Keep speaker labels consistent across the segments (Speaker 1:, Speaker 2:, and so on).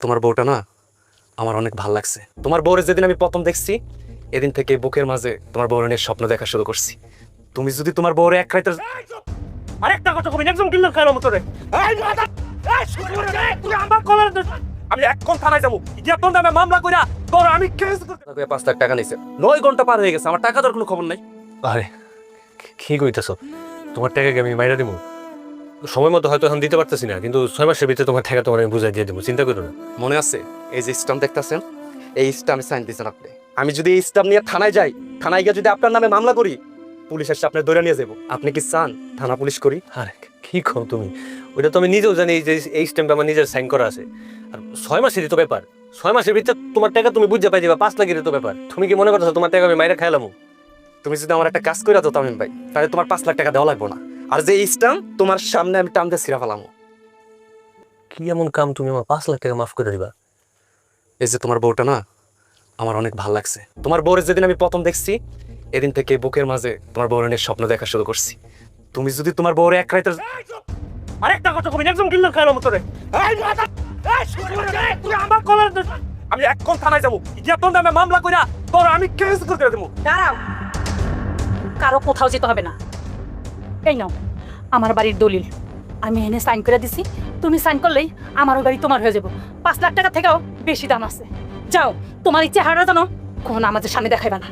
Speaker 1: তোমার বউটা না আমার অনেক ভাল লাগছে। তোমার বউরে যেদিন আমি প্রথম দেখছি এদিন থেকে বুকের মাঝে তোমার বউর নিয়ে স্বপ্ন দেখা শুরু করছি। তুমি যদি তোমার বউরে এক রাইতে
Speaker 2: আরেকটা কথা কবি একদম কিল্লার খাওয়ার মতো রে। তুই আমার কলার আমি এখন থানায় যাবো, গিয়ে তোর নামে মামলা কইরা তোর আমি কেস
Speaker 1: 5 লাখ টাকা নিছে। 9 ঘন্টা পার হয়ে গেছে, আমার টাকা তোর কোনো খবর নাই।
Speaker 3: আরে কি কইতেছ? তোমার টাকা আমি মাইরা দিব সময় মতো, হয়তো এখন দিতে পারতেছি না, কিন্তু 6 মাসের ভিতরে তোমার টাকা তোমার আমি বুঝাই দিয়ে দেবো, চিন্তা করো না।
Speaker 1: মনে আছে এই যে স্টাম্প দেখতেছেন, এই স্টাম্পে সাইন দিয়েছেন আপনি। আমি যদি এই স্টাম্প নিয়ে থানায় যাই, থানায় গিয়ে যদি আপনার নামে মামলা করি, পুলিশ এসে আপনার ধরে নিয়ে যাবো। আপনি কি চান থানা পুলিশ করি?
Speaker 3: আরে কি কও তুমি? ওইটা তো আমি নিজেও জানি যে এই স্ট্যাম্পে আমার নিজের সাইন করা আছে। আর 6 মাসেরই তো ব্যাপার, 6 মাসের ভিতরে তোমার টাকা তুমি বুঝতে পাই যাবা। 5 লাখেরই তো ব্যাপার। তুমি কি মনে করছো তোমার টাকা আমি মাইরা খাইলাম?
Speaker 1: তুমি যদি আমার একটা কাজ করে দাও তামিম ভাই, তাহলে তোমার 5 লাখ টাকা দেওয়া লাগবে না। আর যে স্টাম্প তোমার সামনে আমি টান দিয়ে ছিঁড়া ফেলামো।
Speaker 3: কি এমন কাম তুমি আমার 5 লাখ টাকা মাফ করে দিবা?
Speaker 1: এই যে তোমার বউটা না আমার অনেক ভাল লাগছে। তোমার বউরে যেদিন আমি প্রথম দেখছি এদিন থেকে বুকের মাঝে তোমার বউর নিয়ে স্বপ্ন দেখা শুরু করছি। তুমি যদি তোমার বউরে এক রাইতে
Speaker 2: আরেকটা কথা কবি একদম কিল্লার খাওয়ার মতো রে। তুই আমার কলার আমি এখন থানায় যাবো, গিয়ে তোর নামে মামলা কইরা তোর আমি কেস করে দেবো।
Speaker 4: দাঁড়াও, কারো কোথাও যেতে হবে না। এই নাও আমার বাড়ির দলিল, আমি এনে সাইন করে দিছি। তুমি সাইন করলেই আমারও গাড়ি তোমার হয়ে যাবো। 5 লাখ টাকা থেকেও বেশি দাম আছে। যাও, তোমার ইচ্ছে হারা জানো কখন আমাদের সামনে দেখাইবা না।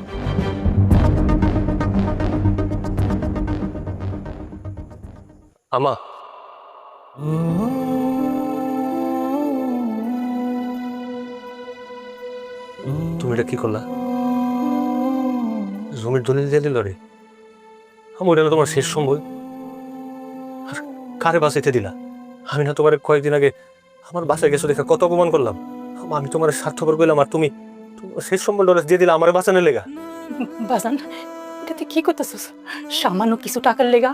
Speaker 3: আমা, তুমি এটা কি করলা? জমির দলিল দিয়ে দিল রে। আমি ওটা না তোমার শেষ সম্বল, আর কারে বাঁচাইতে দিলা? আমি না তোমার কয়েকদিন আগে আমার বাসায় গেছো দেখে কত অপমান করলাম। আমি তোমার স্বার্থপর করলাম, আর তুমি তোমার শেষ সম্বল ডলার দিয়ে দিলা আমার বাঁচানোর লেগা।
Speaker 4: বাজান, এটাতে কি করতেছিস? সামান্য কিছু টাকার লেগা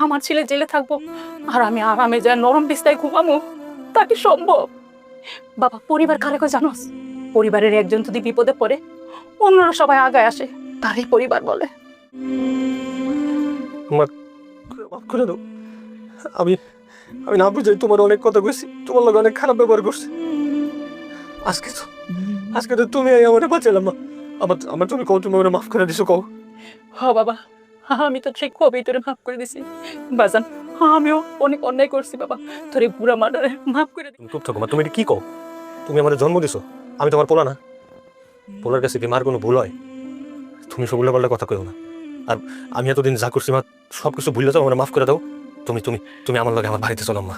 Speaker 4: আমার ছেলে জেলে থাকবো আর আমি আরামে যা নরম বিস্তায় ঘুমামো? তা কি সম্ভব? বাবা, পরিবার কারে কয় জানোস? পরিবারের একজন যদি বিপদে পড়ে অন্যরা সবাই আগায় আসে, তারই পরিবার বলে।
Speaker 3: আমার মাফ করে দাও। আমি আমি না বুঝাই তোমার অনেক কথা কইছি, তোমার লগে অনেক খারাপ ব্যবহার করছি। আজকে তো তুমি আমার বাঁচালাম না। আমার তুমি কও, তুমি আমার মাফ করে দিছো কও।
Speaker 4: হ বাবা, আমি তো ঠিক কবেই তোরে মাফ করে দিছি। বাজান, আমিও অনেক অন্যায় করছি বাবা, তোর এই বুড়া মার্ডারে মাফ করে দিই।
Speaker 3: তুমি চুপ থাকো মা, তুমি এটা কি কও? তুমি আমার জন্ম দিছো, আমি তোমার পোলা না? পোলার কাছে কি মার কোনো ভুল হয়? তুমি সব উল্লাপাল্লা কথা কইও না। আর আমি এতদিন যা করছি মা, সব কিছু ভুলে যাও, আমার মাফ করে দাও। তুমি তুমি তুমি আমার লগে আমার বাড়িতে চলো মা।